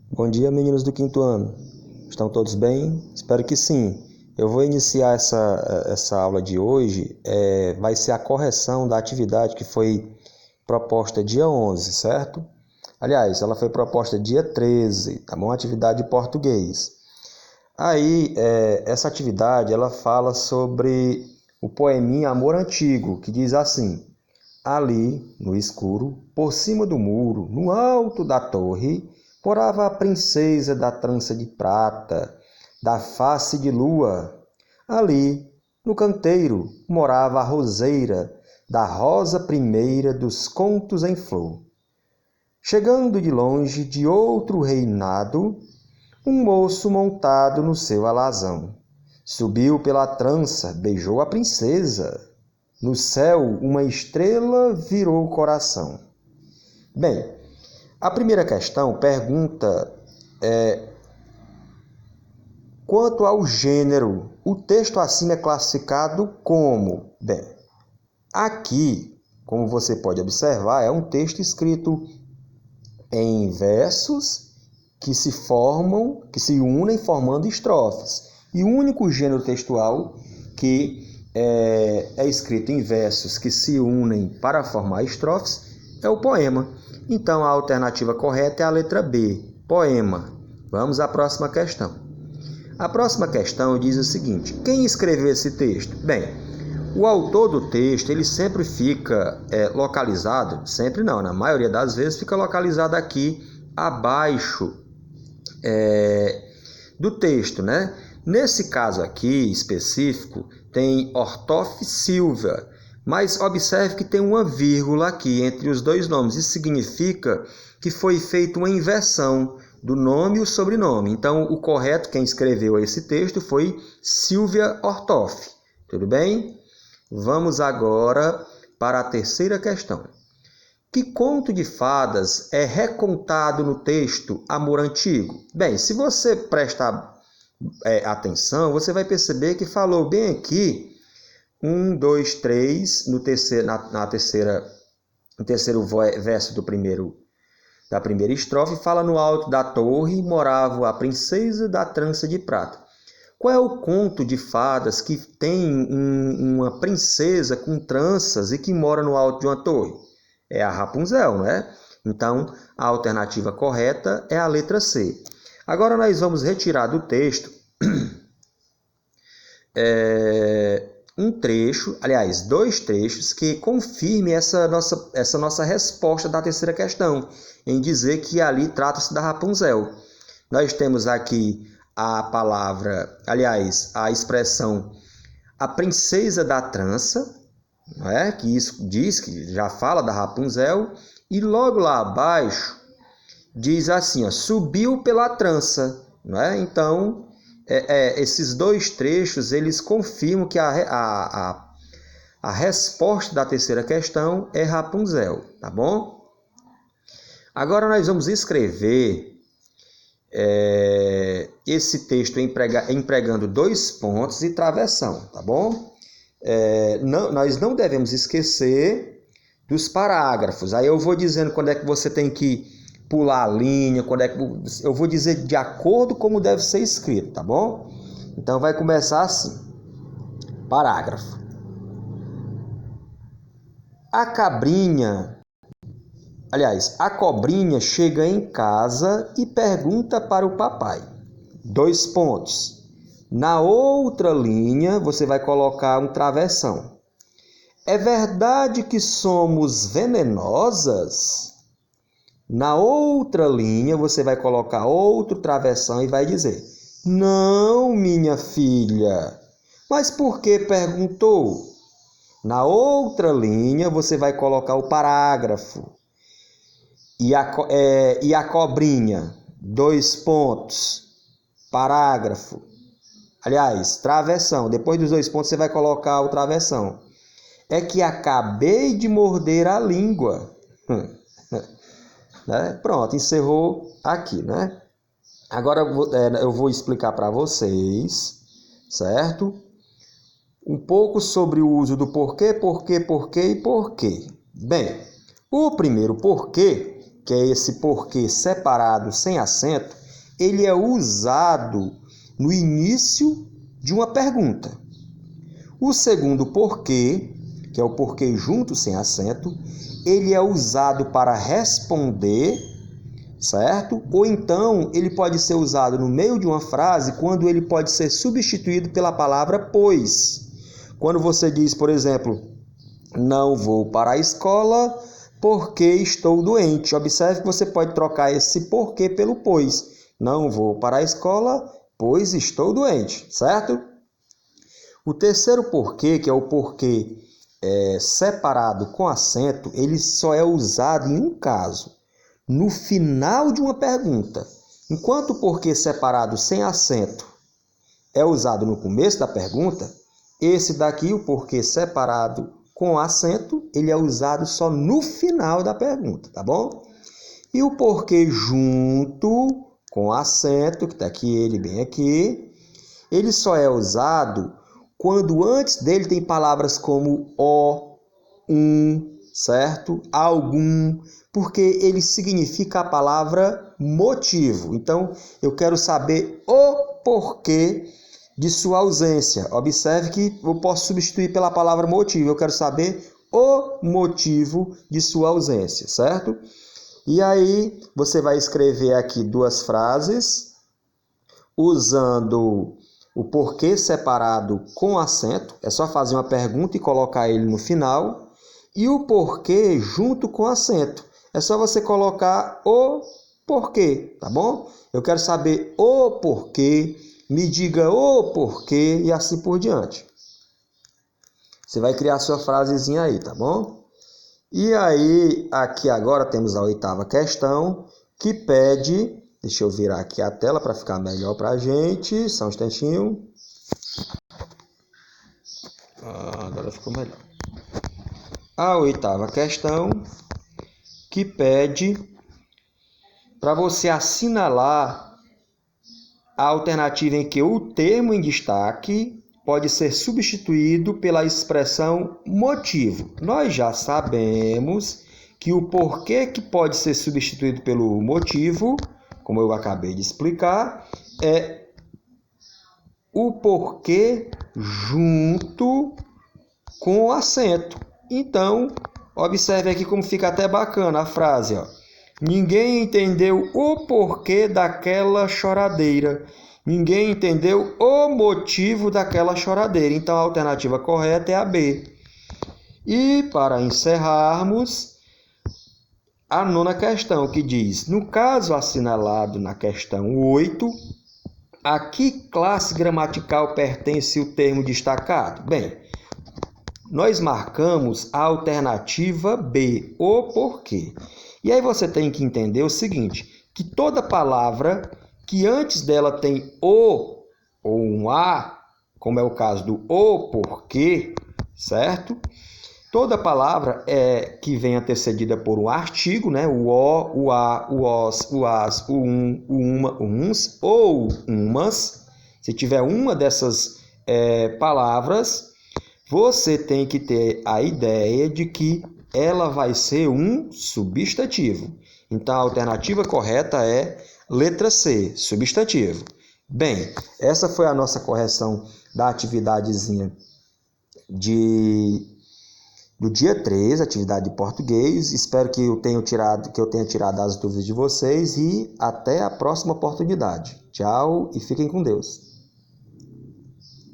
Bom dia, meninos do quinto ano. Estão todos bem? Espero que sim. Eu vou iniciar essa aula de hoje. Vai ser a correção da atividade que foi proposta dia 11, certo? Aliás, ela foi proposta dia 13, tá bom? Atividade de português. Aí, essa atividade, ela fala sobre o poeminha Amor Antigo, que diz assim: ali, no escuro, por cima do muro, no alto da torre, morava a princesa da trança de prata, da face de lua. Ali, no canteiro, morava a roseira, da rosa primeira dos contos em flor. Chegando de longe de outro reinado, um moço montado no seu alazão. Subiu pela trança, beijou a princesa. No céu, uma estrela virou o coração. Bem, a primeira questão pergunta quanto ao gênero. O texto acima é classificado como? Bem, aqui, como você pode observar, é um texto escrito em versos que se unem formando estrofes. E o único gênero textual que é escrito em versos que se unem para formar estrofes é o poema. Então, a alternativa correta é a letra B, poema. Vamos à próxima questão. A próxima questão diz o seguinte: quem escreveu esse texto? Bem, o autor do texto, ele sempre fica localizado, sempre não, na maioria das vezes fica localizado aqui abaixo do texto, né? Nesse caso aqui específico, tem Ortoff Silva, mas observe que tem uma vírgula aqui entre os dois nomes. Isso significa que foi feita uma inversão do nome e o sobrenome. Então, o correto, quem escreveu esse texto, foi Silvia Ortoff. Tudo bem? Vamos agora para a terceira questão. Que conto de fadas é recontado no texto Amor Antigo? Bem, se você prestar atenção, você vai perceber que falou bem aqui 1, 2, 3, no terceiro verso da primeira estrofe, fala no alto da torre morava a princesa da trança de prata. Qual é o conto de fadas que tem uma princesa com tranças e que mora no alto de uma torre? É a Rapunzel, né? Então, a alternativa correta é a letra C. Agora nós vamos retirar do texto um trecho, aliás, dois trechos que confirmem essa nossa resposta da terceira questão, em dizer que ali trata-se da Rapunzel. Nós temos aqui a palavra, aliás, a expressão a princesa da trança, não é? Que isso diz que já fala da Rapunzel, e logo lá abaixo diz assim, ó, subiu pela trança, não é? Então, esses dois trechos, eles confirmam que a resposta da terceira questão é Rapunzel, tá bom? Agora nós vamos escrever esse texto empregando dois pontos e travessão, tá bom? Nós não devemos esquecer dos parágrafos. Aí eu vou dizendo quando é que você tem que pular a linha, eu vou dizer de acordo como deve ser escrito, tá bom? Então vai começar assim. Parágrafo. A cobrinha chega em casa e pergunta para o papai. 2 pontos. Na outra linha, você vai colocar um travessão. É verdade que somos venenosas? Na outra linha, você vai colocar outro travessão e vai dizer: não, minha filha. Mas por que perguntou? Na outra linha, você vai colocar o parágrafo. E a cobrinha? 2 pontos. Parágrafo. Aliás, travessão. Depois dos 2 pontos, você vai colocar o travessão. É que acabei de morder a língua. Né? Pronto, encerrou aqui, né? Agora eu vou explicar para vocês, certo? Um pouco sobre o uso do porquê, porquê, porquê e porquê. Bem, o primeiro porquê, que é esse porquê separado sem acento, ele é usado no início de uma pergunta. O segundo porquê, que é o porquê junto sem acento, ele é usado para responder, certo? Ou então ele pode ser usado no meio de uma frase quando ele pode ser substituído pela palavra pois. Quando você diz, por exemplo, não vou para a escola porque estou doente. Observe que você pode trocar esse porquê pelo pois. Não vou para a escola pois estou doente, certo? O terceiro porquê, que é o porquê separado com acento, ele só é usado em um caso, no final de uma pergunta. Enquanto o porquê separado sem acento é usado no começo da pergunta, esse daqui, o porquê separado com acento, ele é usado só no final da pergunta, tá bom? E o porquê junto com acento, que está aqui ele bem aqui, ele só é usado quando antes dele tem palavras como o, certo? Algum, porque ele significa a palavra motivo. Então, eu quero saber o porquê de sua ausência. Observe que eu posso substituir pela palavra motivo. Eu quero saber o motivo de sua ausência, certo? E aí, você vai escrever aqui duas frases usando o porquê separado com acento. É só fazer uma pergunta e colocar ele no final. E o porquê junto com acento. É só você colocar o porquê, tá bom? Eu quero saber o porquê, me diga o porquê e assim por diante. Você vai criar sua frasezinha aí, tá bom? E aí, aqui agora temos a 8ª questão, que pede... Deixa eu virar aqui a tela para ficar melhor para a gente. Só um instantinho. Agora ficou melhor. A 8ª questão, que pede para você assinalar a alternativa em que o termo em destaque pode ser substituído pela expressão motivo. Nós já sabemos que o porquê que pode ser substituído pelo motivo, como eu acabei de explicar, é o porquê junto com o acento. Então, observe aqui como fica até bacana a frase, ó. Ninguém entendeu o porquê daquela choradeira. Ninguém entendeu o motivo daquela choradeira. Então, a alternativa correta é a B. E, para encerrarmos, a 9ª questão, que diz: no caso assinalado na questão 8, a que classe gramatical pertence o termo destacado? Bem, nós marcamos a alternativa B, o porquê. E aí você tem que entender o seguinte, que toda palavra que antes dela tem o ou um a, como é o caso do o porquê, certo? Toda palavra que vem antecedida por um artigo, né? O o, o a, o os, o as, o o uma, o uns ou umas. Se tiver uma dessas palavras, você tem que ter a ideia de que ela vai ser um substantivo. Então, a alternativa correta é letra C, substantivo. Bem, essa foi a nossa correção da atividadezinha do dia 3, atividade de português. Espero que eu tenha tirado as dúvidas de vocês e até a próxima oportunidade. Tchau e fiquem com Deus.